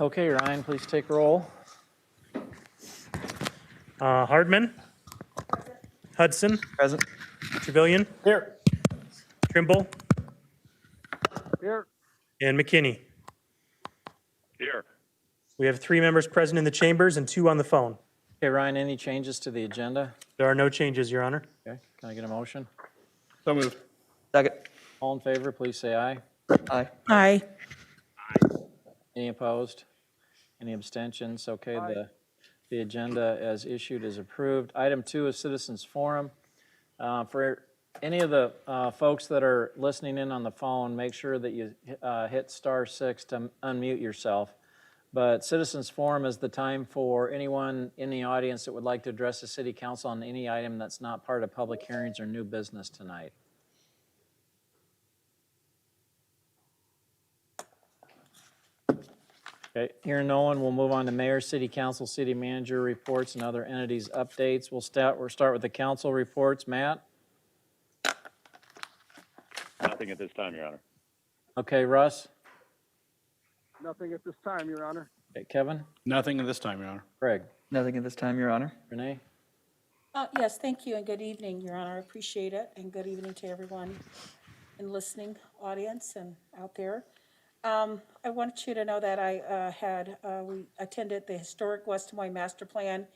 Okay, Ryan, please take roll. Hardman. Hudson. Present. Trevelyan. Here. Trimble. Here. And McKinney. Here. We have 3 members present in the chambers and 2 on the phone. Okay, Ryan, any changes to the agenda? There are no changes, Your Honor. Okay, can I get a motion? So moved. Second. All in favor, please say aye. Aye. Aye. Any opposed? Any abstentions? Okay, the agenda as issued is approved. Item 2 is citizens forum. For any of the folks that are listening in on the phone, make sure that you hit *6 to unmute yourself. But citizens forum is the time for anyone in the audience that would like to address the city council on any item that's not part of public hearings or new business tonight. Okay, hearing no one, we'll move on to mayor, city council, city manager reports, and other entities updates. We'll start with the council reports. Matt? Nothing at this time, Your Honor. Okay, Russ? Nothing at this time, Your Honor. Okay, Kevin? Nothing at this time, Your Honor. Craig? Nothing at this time, Your Honor. Renee? Yes, thank you and good evening, Your Honor. I appreciate it. And good evening to everyone in listening audience and out there. I want you to know that we attended the Historic West Des Moines Master Plan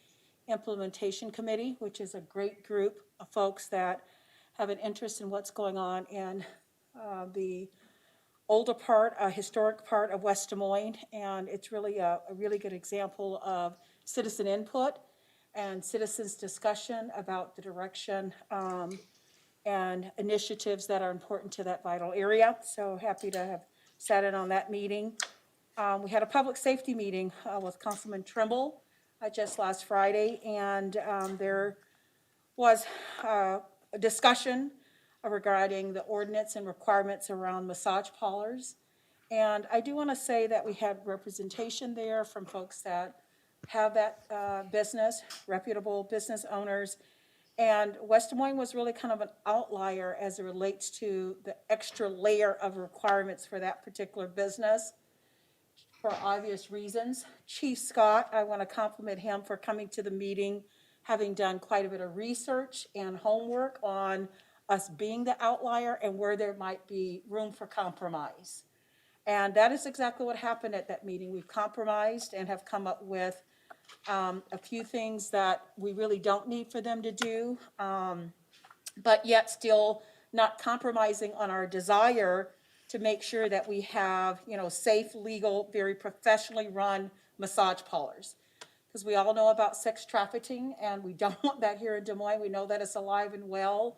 Implementation Committee, which is a great group of folks that have an interest in what's going on in the older part, historic part of West Des Moines. And it's really a really good example of citizen input and citizens' discussion about the direction and initiatives that are important to that vital area. So happy to have sat in on that meeting. We had a public safety meeting with Councilman Trimble just last Friday, and there was a discussion regarding the ordinance and requirements around massage parlors. And I do want to say that we had representation there from folks that have that business, reputable business owners. And West Des Moines was really kind of an outlier as it relates to the extra layer of requirements for that particular business for obvious reasons. Chief Scott, I want to compliment him for coming to the meeting, having done quite a bit of research and homework on us being the outlier and where there might be room for compromise. And that is exactly what happened at that meeting. We've compromised and have come up with a few things that we really don't need for them to do, but yet still not compromising on our desire to make sure that we have, safe, legal, very professionally run massage parlors. Because we all know about sex trafficking, and we don't want that here in Des Moines. We know that it's alive and well,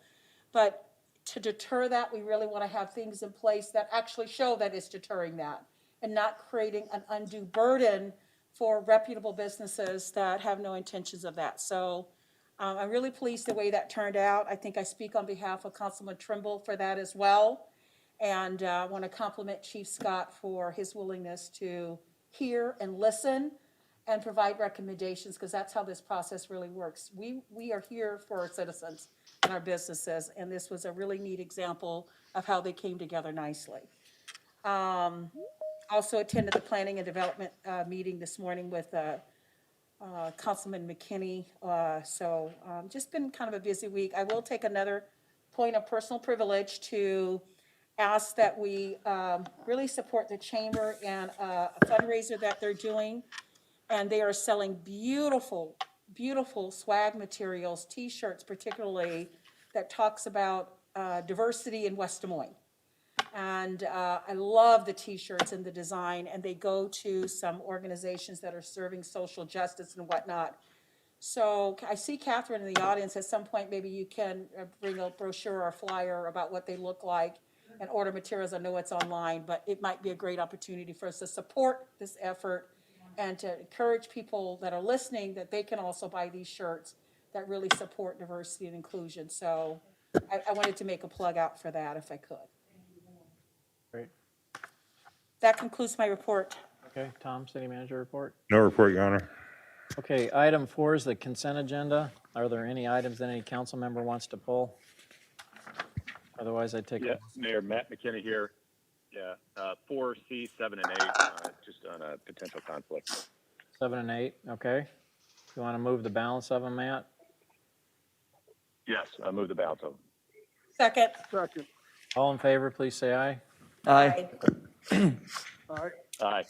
but to deter that, we really want to have things in place that actually show that it's deterring that and not creating an undue burden for reputable businesses that have no intentions of that. So I'm really pleased the way that turned out. I think I speak on behalf of Councilman Trimble for that as well. And I want to compliment Chief Scott for his willingness to hear and listen and provide recommendations, because that's how this process really works. We are here for our citizens and our businesses, and this was a really neat example of how they came together nicely. Also attended the planning and development meeting this morning with Councilman McKinney. So just been kind of a busy week. I will take another point of personal privilege to ask that we really support the chamber and a fundraiser that they're doing. And they are selling beautiful, beautiful swag materials, T-shirts particularly, that talks about diversity in West Des Moines. And I love the T-shirts and the design, and they go to some organizations that are serving social justice and whatnot. So I see Catherine in the audience. At some point, maybe you can bring a brochure or a flyer about what they look like and order materials. I know it's online, but it might be a great opportunity for us to support this effort and to encourage people that are listening that they can also buy these shirts that really support diversity and inclusion. So I wanted to make a plug out for that if I could. Great. That concludes my report. Okay, Tom, city manager report. No report, Your Honor. Okay, item 4 is the consent agenda. Are there any items that any council member wants to pull? Otherwise, I take Yes, Mayor, Matt McKinney here. Yeah, 4C, 7, and 8, just on a potential conflict. 7 and 8, okay. You want to move the balance of them, Matt? Yes, move the balance of them. Second. Second. All in favor, please say aye. Aye. Aye. Aye.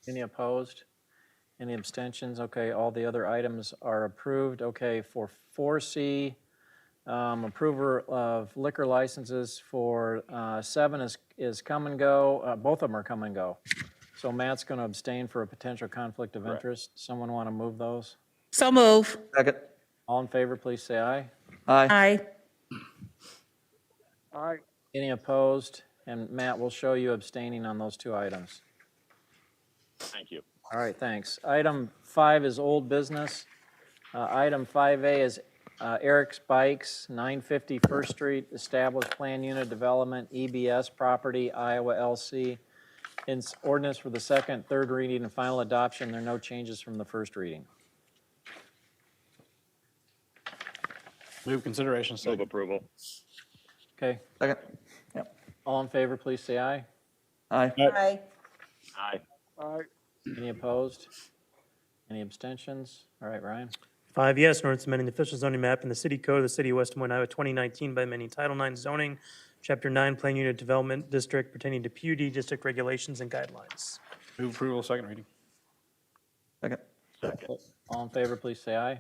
Any opposed? Any abstentions? Okay, all the other items are approved. Okay, for 4C, approval of liquor licenses for 7 is come and go. Both of them are come and go. So Matt's going to abstain for a potential conflict of interest. Someone want to move those? So move. Second. All in favor, please say aye. Aye. Aye. Aye. Any opposed? And Matt, will show you abstaining on those 2 items. Thank you. All right, thanks. Item 5 is old business. Item 5A is Eric's Bikes, 950 First Street, Established Plan Unit Development, EBS Property, Iowa LC. It's ordinance for the second, third reading, and final adoption. There are no changes from the first reading. Move consideration. Move approval. Okay, Second. Yep. all in favor, please say aye. Aye. Aye. Aye. Aye. Any opposed? Any abstentions? All right, Ryan. 5 yes, an ordinance amending the official zoning map in the city code of the city of West Des Moines, Iowa, 2019 by amending Title IX zoning, Chapter 9 Plan Unit Development District pertaining to PUD district regulations and guidelines. Move approval, second reading. Second. Second. All in favor, please say aye.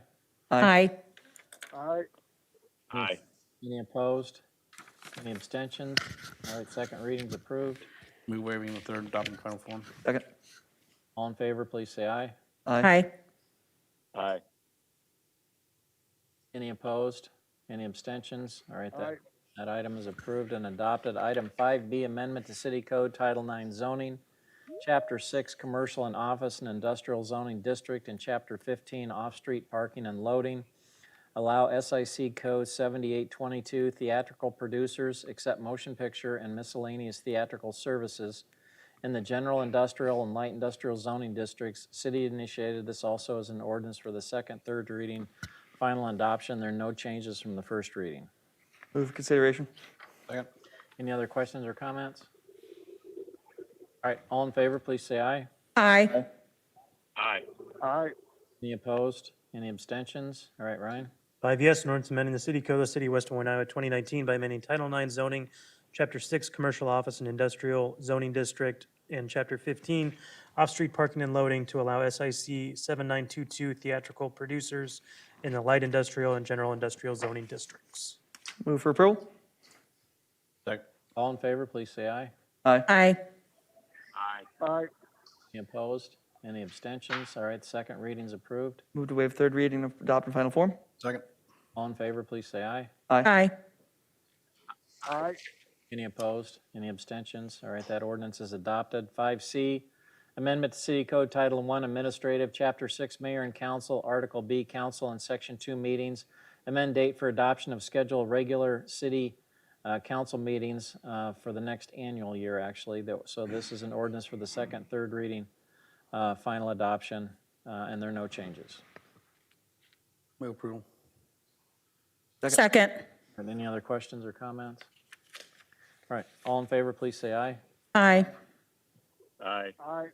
Aye. Aye. Aye. Any opposed? Any abstentions? All right, second reading's approved. Move waiving the third, adopting final form. Second. All in favor, please say aye. Aye. Aye. Any opposed? Any abstentions? All right, Aye. that item is approved and adopted. Item 5B, amendment to City Code Title IX zoning, Chapter 6, Commercial and Office and Industrial Zoning District, and Chapter 15, Off-Street Parking and Loading. Allow SIC Code 7822 theatrical producers, except motion picture and miscellaneous theatrical services in the general industrial and light industrial zoning districts. City initiated this also as an ordinance for the second, third reading, final adoption. There are no changes from the first reading. Move for consideration. Second. Any other questions or comments? All right, all in favor, please say aye. Aye. Aye. Aye. Any opposed? Any abstentions? All right, Ryan. 5 yes, an ordinance amending the city code of the city of West Des Moines, Iowa, 2019 by amending Title IX zoning, Chapter 6 Commercial Office and Industrial Zoning District, and Chapter 15 Off-Street Parking and Loading to allow SIC 7922 theatrical producers in the light industrial and general industrial zoning districts. Move for approval. Second. All in favor, please say aye. Aye. Aye. Aye. Any opposed? Any abstentions? All right, second reading's approved. Move to waive third reading of adopt in final form. Second. All in favor, please say aye. Aye. Aye. Any opposed? Any abstentions? All right, that ordinance is adopted. 5C, amendment to City Code Title I Administrative, Chapter 6 Mayor and Council, Article B Council and Section 2 meetings. Amend date for adoption of scheduled regular city council meetings for the next annual year, actually. So this is an ordinance for the second, third reading, final adoption, and there are no changes. Move approval. Second. Are there any other questions or comments? All right, all in favor, please say aye. Aye. Aye. Aye.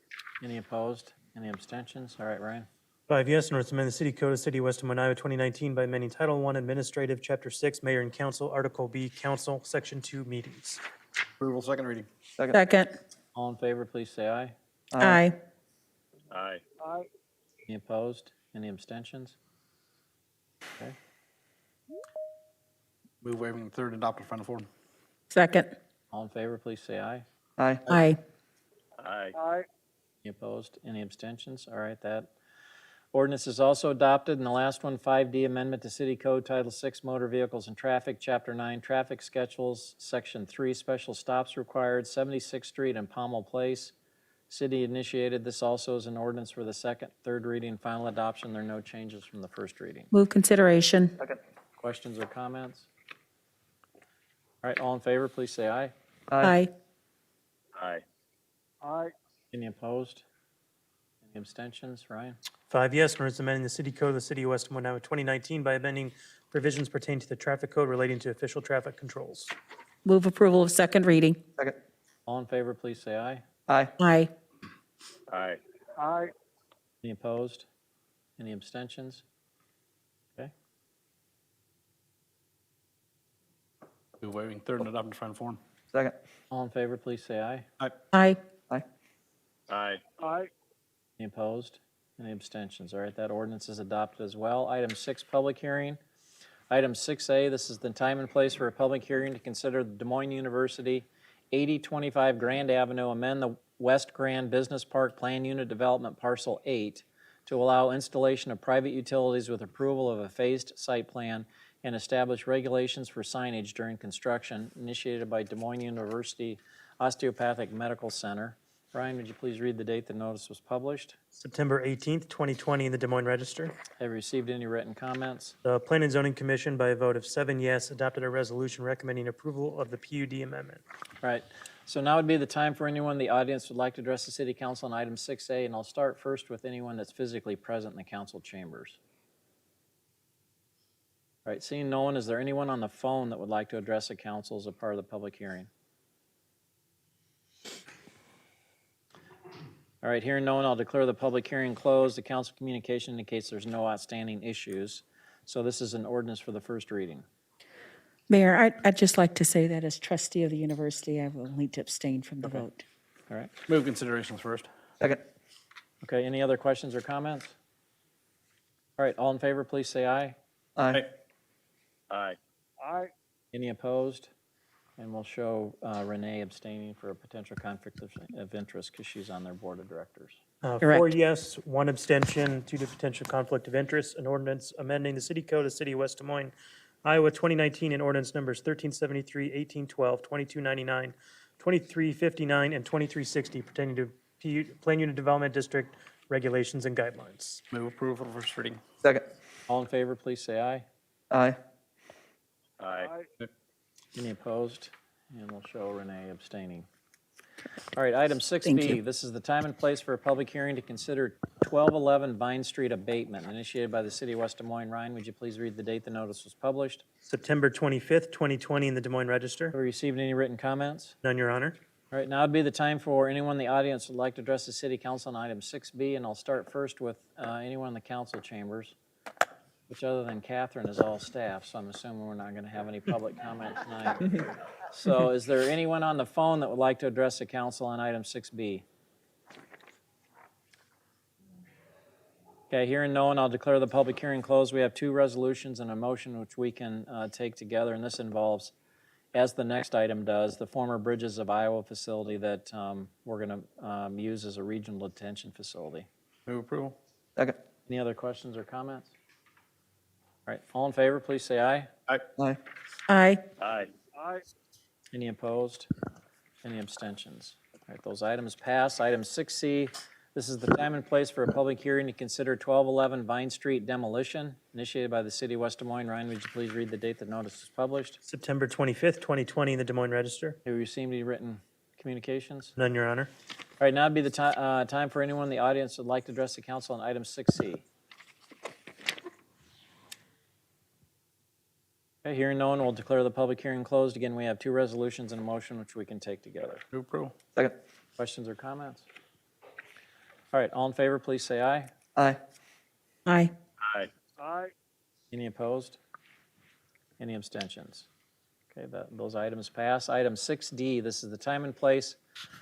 Any opposed? Any abstentions? All right, Ryan. 5 yes, an ordinance amending the city code of the city of West Des Moines, Iowa, 2019 by amending Title I Administrative, Chapter 6 Mayor and Council, Article B Council, Section 2 meetings. Approval, second reading. Second. All in favor, please say aye. Aye. Aye. Aye. Any opposed? Any abstentions? Okay. Move waiving the third, adopted final form. Second. All in favor, please say aye. Aye. Aye. Aye. Aye. Any opposed? Any abstentions? All right, that ordinance is also adopted. And the last one, 5D, amendment to City Code Title 6 Motor Vehicles and Traffic, Chapter 9 Traffic Schedules, Section 3 Special Stops Required, 76th Street and Pommel Place. City initiated this also as an ordinance for the second, third reading, final adoption. There are no changes from the first reading. Move consideration. Questions or comments? All right, all in favor, please say aye. Aye. Aye. Aye. Any opposed? Any abstentions? Ryan? 5 yes, an ordinance amending the city code of the city of West Des Moines, Iowa, 2019 by amending provisions pertaining to the traffic code relating to official traffic controls. Move approval of second reading. Second. All in favor, please say aye. Aye. Aye. Aye. Aye. Any opposed? Any abstentions? Okay. Move waiving third and adopting final form. Second. All in favor, please say aye. Aye. Aye. Aye. Aye. Any opposed? Any abstentions? All right, that ordinance is adopted as well. Item 6, public hearing. Item 6A, this is the time and place for a public hearing to consider the Des Moines University 8025 Grand Avenue, amend the West Grand Business Park Plan Unit Development Parcel 8 to allow installation of private utilities with approval of a phased site plan and establish regulations for signage during construction, initiated by Des Moines University Osteopathic Medical Center. Ryan, would you please read the date the notice was published? September 18th, 2020, in the Des Moines Register. Have you received any written comments? The Planning and Zoning Commission, by a vote of 7 yes, adopted a resolution recommending approval of the PUD amendment. Right, so now would be the time for anyone in the audience who would like to address the city council on item 6A, and I'll start first with anyone that's physically present in the council chambers. All right, seeing no one, is there anyone on the phone that would like to address the council as a part of the public hearing? All right, hearing no one, I'll declare the public hearing closed. The council communication indicates there's no outstanding issues. So this is an ordinance for the first reading. Mayor, I'd just like to say that as trustee of the university, I will need to abstain from the vote. All right, Move considerations first. Second. okay, any other questions or comments? All right, all in favor, please say aye. Aye. Aye. Aye. Any opposed? And we'll show Renee abstaining for a potential conflict of interest because she's on their board of directors. 4 Correct. yes, 1 abstention due to potential conflict of interest. An ordinance amending the city code of the city of West Des Moines, Iowa, 2019, in ordinance numbers 1373, 1812, 2299, 2359, and 2360 pertaining to Plan Unit Development District regulations and guidelines. Move approval for first reading. Second. All in favor, please say aye. Aye. Aye. Any opposed? And we'll show Renee abstaining. All right, item Thank 6B, you. this is the time and place for a public hearing to consider 1211 Vine Street abatement initiated by the city of West Des Moines. Ryan, would you please read the date the notice was published? September 25th, 2020, in the Des Moines Register. Have we received any written comments? None, Your Honor. All right, now would be the time for anyone in the audience who would like to address the city council on item 6B, and I'll start first with anyone in the council chambers, which other than Catherine is all staff, so I'm assuming we're not going to have any public comment tonight. So is there anyone on the phone that would like to address the council on item 6B? Okay, hearing no one, I'll declare the public hearing closed. We have 2 resolutions and a motion which we can take together, and this involves, as the next item does, the former Bridges of Iowa facility that we're going to use as a regional detention facility. Move approval. Second. Any other questions or comments? All right, all in favor, please say aye. Aye. Aye. Aye. Aye. Any opposed? Any abstentions? All right, those items pass. Item 6C, this is the time and place for a public hearing to consider 1211 Vine Street demolition initiated by the city of West Des Moines. Ryan, would you please read the date the notice was published? September 25th, 2020, in the Des Moines Register. Have you received any written communications? None, Your Honor. All right, now would be the time for anyone in the audience who would like to address the council on item 6C. Okay, hearing no one, we'll declare the public hearing closed. Again, we have 2 resolutions and a motion which we can take together. Move approval. Second. Questions or comments? All right, all in favor, please say aye. Aye. Aye. Aye. Aye. Any opposed? Any abstentions? Okay, those items pass. Item 6D, this is the time and place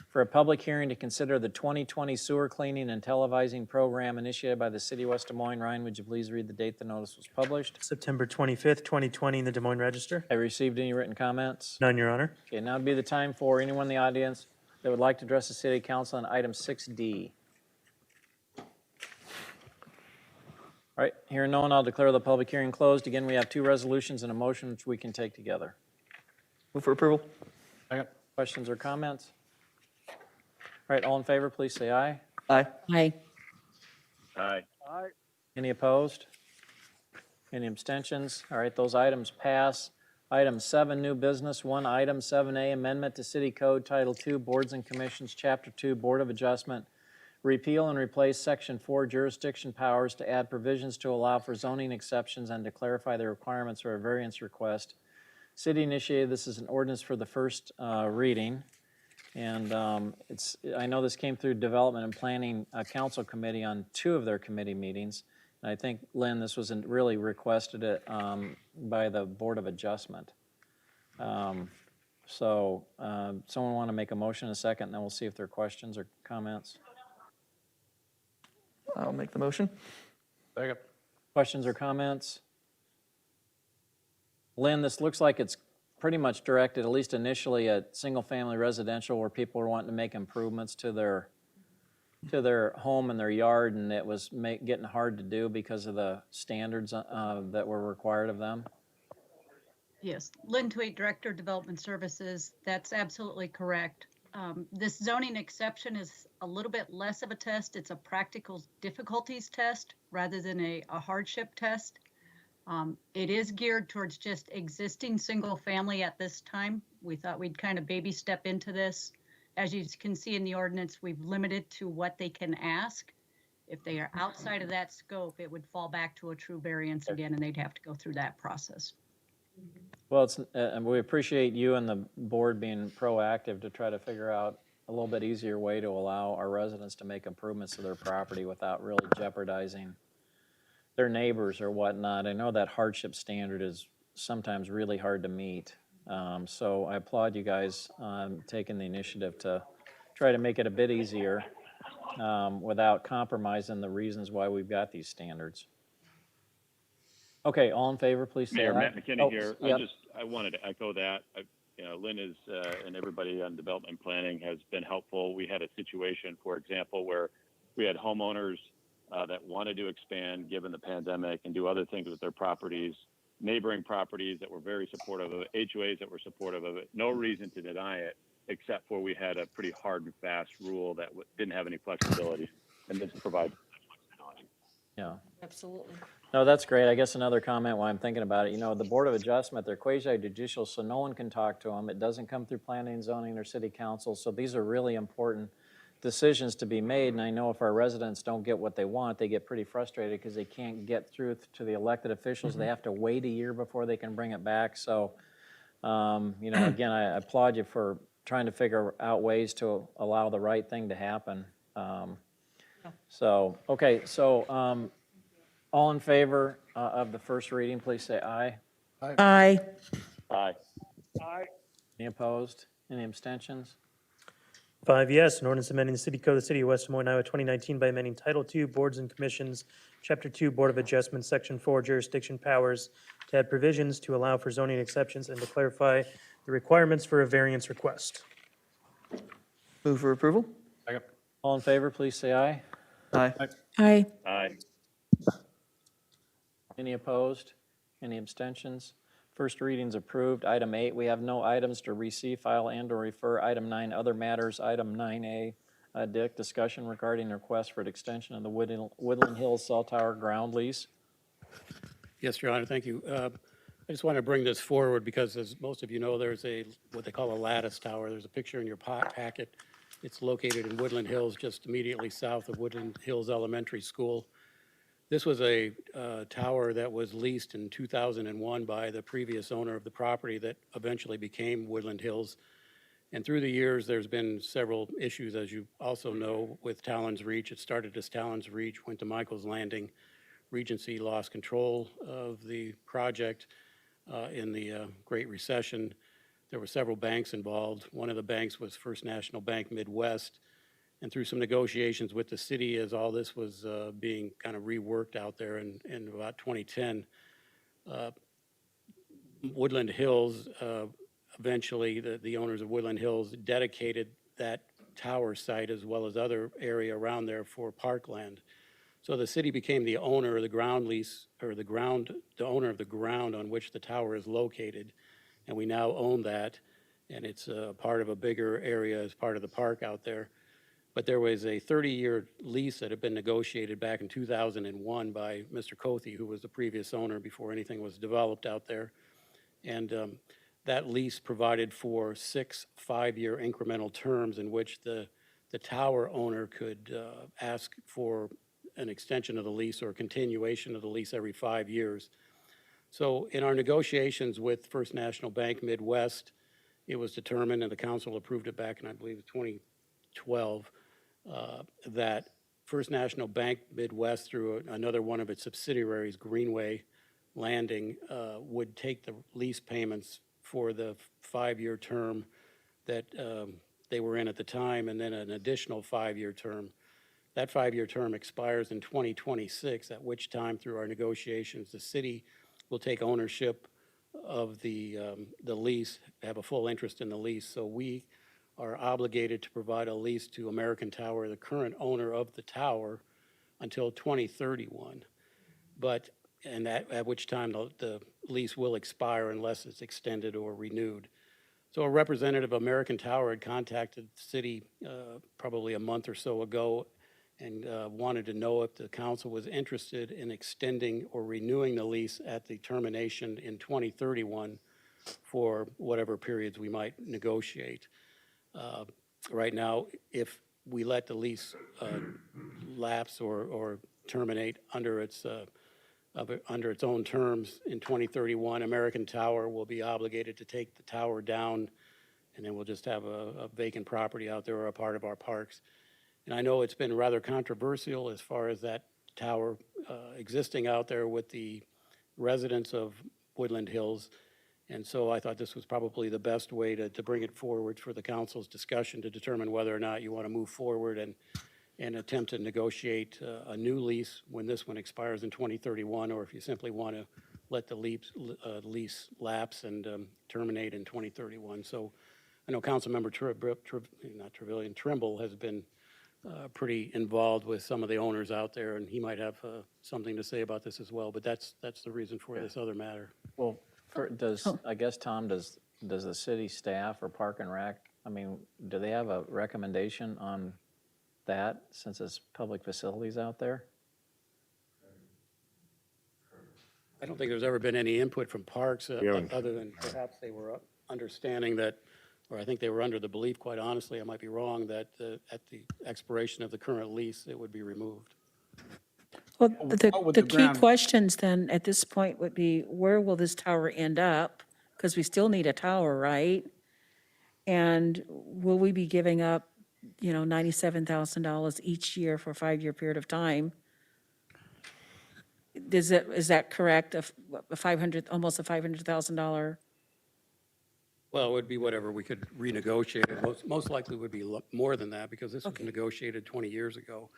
for a public hearing to consider the 2020 sewer cleaning and televising program initiated by the city of West Des Moines. Ryan, would you please read the date the notice was published? September 25th, 2020, in the Des Moines Register. Have you received any written comments? None, Your Honor. Okay, now would be the time for anyone in the audience that would like to address the city council on item 6D. All right, hearing no one, I'll declare the public hearing closed. Again, we have 2 resolutions and a motion which we can take together. Move for approval. Second. Questions or comments? All right, all in favor, please say aye. Aye. Aye. Aye. Aye. Any opposed? Any abstentions? All right, those items pass. Item 7, new business. 1 item, 7A, amendment to City Code Title II, Boards and Commissions, Chapter 2, Board of Adjustment. Repeal and replace Section 4, jurisdiction powers, to add provisions to allow for zoning exceptions and to clarify the requirements for a variance request. City initiated this as an ordinance for the first reading. And I know this came through Development and Planning Council Committee on 2 of their committee meetings. And I think, Lynn, this was really requested by the Board of Adjustment. So someone want to make a motion in a second, and then we'll see if there are questions or comments. I'll make the motion. Second. Questions or comments? Lynn, this looks like it's pretty much directed, at least initially, at single-family residential where people are wanting to make improvements to their home and their yard, and it was getting hard to do because of the standards that were required of them. Yes, Lynn Tweet, Director of Development Services. That's absolutely correct. This zoning exception is a little bit less of a test. It's a practical difficulties test rather than a hardship test. It is geared towards just existing single family at this time. We thought we'd kind of baby step into this. As you can see in the ordinance, we've limited to what they can ask. If they are outside of that scope, it would fall back to a true variance again, and they'd have to go through that process. Well, and we appreciate you and the board being proactive to try to figure out a little bit easier way to allow our residents to make improvements to their property without really jeopardizing their neighbors or whatnot. I know that hardship standard is sometimes really hard to meet. So I applaud you guys on taking the initiative to try to make it a bit easier without compromising the reasons why we've got these standards. Okay, all in favor, please say Mayor, aye. Matt McKinney Oh, here. yep. I wanted to echo that. Lynn is, and everybody on development and planning has been helpful. We had a situation, for example, where we had homeowners that wanted to expand given the pandemic and do other things with their properties, neighboring properties that were very supportive of it, HOAs that were supportive of it. No reason to deny it, except for we had a pretty hard and fast rule that didn't have any flexibility, and this provides flexibility. Yeah. Absolutely. No, that's great. I guess another comment while I'm thinking about it, the Board of Adjustment, they're quasi-judicial, so no one can talk to them. It doesn't come through planning and zoning or city council, so these are really important decisions to be made. And I know if our residents don't get what they want, they get pretty frustrated because they can't get through to the elected officials. They have to wait a year before they can bring it back. So, again, I applaud you for trying to figure out ways to allow the right thing to happen. All in favor of the first reading, please say aye. Aye. Aye. Aye. Any opposed? Any abstentions? 5 yes, an ordinance amending the city code of the city of West Des Moines, Iowa, 2019 by amending Title II, Boards and Commissions, Chapter 2, Board of Adjustment, Section 4, Jurisdiction Powers, to add provisions to allow for zoning exceptions and to clarify the requirements for a variance request. Move for approval. Second. All in favor, please say aye. Aye. Aye. Aye. Any opposed? Any abstentions? First reading's approved. Item 8, we have no items to receive, file, and/or refer. Item 9, other matters. Item 9A, Dick, discussion regarding request for an extension of the Woodland Hills Cell Tower ground lease. Yes, Your Honor, thank you. I just want to bring this forward because, as most of you know, there's what they call a lattice tower. There's a picture in your packet. It's located in Woodland Hills, just immediately south of Woodland Hills Elementary School. This was a tower that was leased in 2001 by the previous owner of the property that eventually became Woodland Hills. And through the years, there's been several issues, as you also know, with Talon's Reach. It started as Talon's Reach, went to Michael's Landing. Regency lost control of the project in the Great Recession. There were several banks involved. One of the banks was First National Bank Midwest. And through some negotiations with the city, as all this was being kind of reworked out there in about 2010, Woodland Hills, eventually the owners of Woodland Hills dedicated that tower site as well as other area around there for parkland. So the city became the owner of the ground lease, or the owner of the ground on which the tower is located. And we now own that, and it's part of a bigger area as part of the park out there. But there was a 30-year lease that had been negotiated back in 2001 by Mr. Cothey, who was the previous owner before anything was developed out there. And that lease provided for 6 5-year incremental terms in which the tower owner could ask for an extension of the lease or continuation of the lease every 5 years. So in our negotiations with First National Bank Midwest it was determined, and the council approved it back in, I believe, 2012, that First National Bank Midwest, through another one of its subsidiaries, Greenway Landing, would take the lease payments for the 5-year term that they were in at the time, and then an additional 5-year term. That 5-year term expires in 2026, at which time, through our negotiations, the city will take ownership of the lease, have a full interest in the lease. So we are obligated to provide a lease to American Tower, the current owner of the tower, until 2031. But, and at which time the lease will expire unless it's extended or renewed. So a representative of American Tower had contacted the city probably a month or so ago and wanted to know if the council was interested in extending or renewing the lease at the termination in 2031 for whatever periods we might negotiate. Right now, if we let the lease lapse or terminate under its own terms in 2031, American Tower will be obligated to take the tower down, and then we'll just have a vacant property out there or a part of our parks. And I know it's been rather controversial as far as that tower existing out there with the residents of Woodland Hills. And so I thought this was probably the best way to bring it forward for the council's discussion to determine whether or not you want to move forward and attempt to negotiate a new lease when this one expires in 2031, or if you simply want to let the lease lapse and terminate in 2031. So I know Councilmember Trimble has been pretty involved with some of the owners out there, and he might have something to say about this as well, but that's the reason for this other matter. Well, I guess, Tom, does the city staff or Park and Rec, I mean, do they have a recommendation on that since it's public facilities out there? I don't think there's ever been any input from Parks other than perhaps they were understanding that, or I think they were under the belief, quite honestly, I might be wrong, that at the expiration of the current lease, it would be removed. Well, What would the the key ground- questions then at this point would be, where will this tower end up? Because we still need a tower, right? And will we be giving up, $97,000 each year for a 5-year period of time? Is that correct? Almost a $500,000? Well, it would be whatever we could renegotiate. Most likely would be more than that because this was negotiated 20 years ago.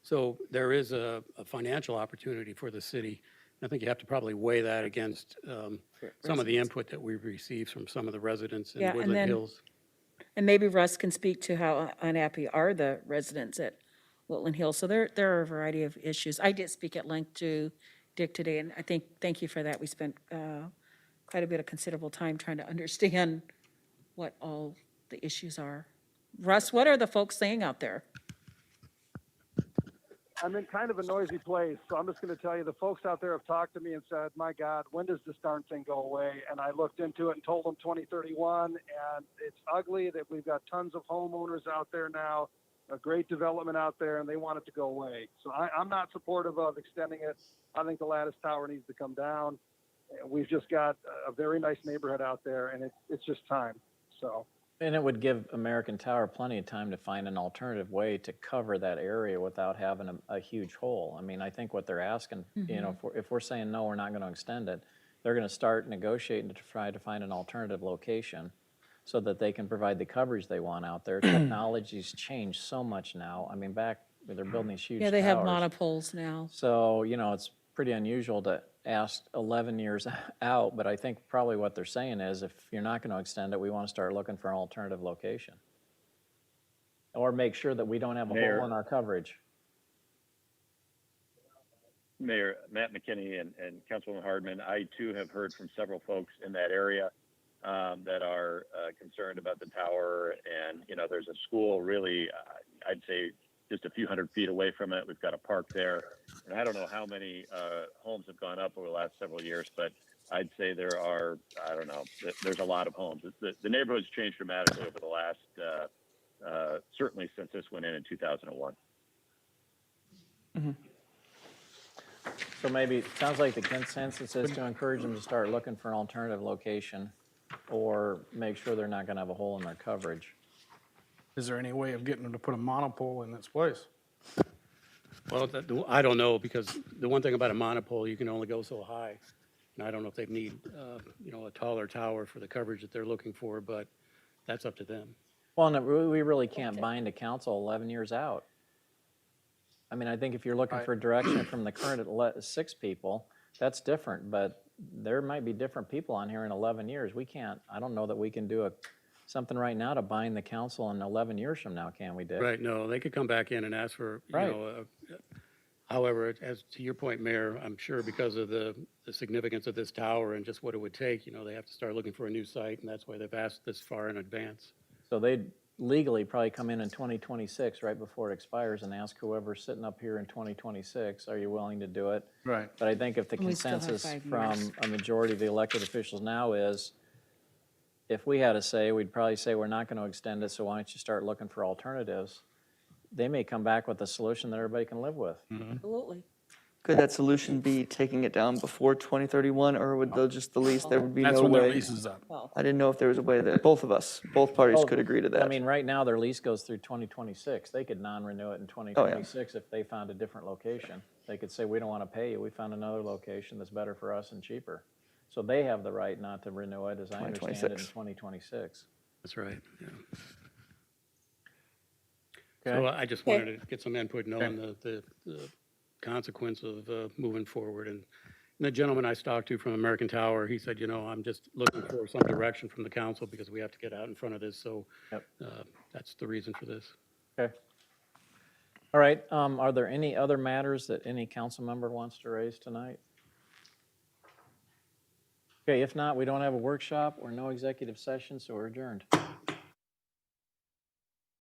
So there is a financial opportunity for the city. I think you have to probably weigh that against some of the input that we've received from some of the residents in Yeah, and Woodland then- Hills. And maybe Russ can speak to how unhappy are the residents at Woodland Hills. So there are a variety of issues. I did speak at length to Dick today, and thank you for that. We spent quite a bit of considerable time trying to understand what all the issues are. Russ, what are the folks saying out there? I'm in kind of a noisy place, so I'm just going to tell you the folks out there have talked to me and said, my God, when does this darn thing go away? And I looked into it and told them 2031, and it's ugly that we've got tons of homeowners out there now, a great development out there, and they want it to go away. So I'm not supportive of extending it. I think the Lattice Tower needs to come down. We've just got a very nice neighborhood out there, and it's just time. So. And it would give American Tower plenty of time to find an alternative way to cover that area without having a huge hole. I mean, I think what they're asking, if we're saying, no, we're not going to extend it, they're going to start negotiating to try to find an alternative location so that they can provide the coverage they want out there. Technology's changed so much now. I mean, back, they're building these huge towers. Yeah, they have monopoles now. So, it's pretty unusual to ask 11 years out, but I think probably what they're saying is if you're not going to extend it, we want to start looking for an alternative location. Or make sure that we don't have a Mayor. hole in our coverage. Mayor Matt McKinney and Councilwoman Hardman, I too have heard from several folks in that area that are concerned about the tower. And, there's a school really, I'd say, just a few hundred feet away from it. We've got a park there. And I don't know how many homes have gone up over the last several years, but I'd say there are, there's a lot of homes. The neighborhood's changed dramatically over the last, certainly since this went in 2001. So maybe, it sounds like the consensus is to encourage them to start looking for an alternative location or make sure they're not going to have a hole in their coverage. Is there any way of getting them to put a monopole in its place? Well, I don't know, because the one thing about a monopole, you can only go so high. And I don't know if they need, a taller tower for the coverage that they're looking for, but that's up to them. Well, and we really can't bind a council 11 years out. I mean, I think if you're looking for direction from the current 6 people, that's different, but there might be different people on here in 11 years. We can't, I don't know that we can do something right now to bind the council in 11 years from now, can we, Dick? Right, no, they could come back in and ask for, Right. However, as to your point, Mayor, I'm sure because of the significance of this tower and just what it would take, they have to start looking for a new site, and that's why they've asked this far in advance. So they'd legally probably come in 2026, right before it expires, and ask whoever's sitting up here in 2026, are you willing to do it? Right. But I think if the And we still have consensus 5 from years. a majority of the elected officials now is, if we had a say, we'd probably say we're not going to extend it, so why don't you start looking for alternatives? They may come back with a solution that everybody can live with. Absolutely. Could that solution be taking it down before 2031, or would they just the lease, there would be That's no when their way? lease is up. I didn't know if there was a way that both parties could agree to that. I mean, right now, their lease goes through 2026. They could non-renew it in 2026 if they found a different location. They could say, we don't want to pay you, we found another location that's better for us and cheaper. So they have the right not to renew it, as I understand it, in 2026. 2026. That's right, yeah. Okay. So I just wanted to get some input knowing the consequence of moving forward. And the gentleman I talked to from American Tower, he said, I'm just looking for some direction from the council because we have to get out in front of this. So Yep. that's the reason for this. Okay. All right, are there any other matters that any council member wants to raise tonight? Okay, if not, we don't have a workshop or no executive session, so we're adjourned.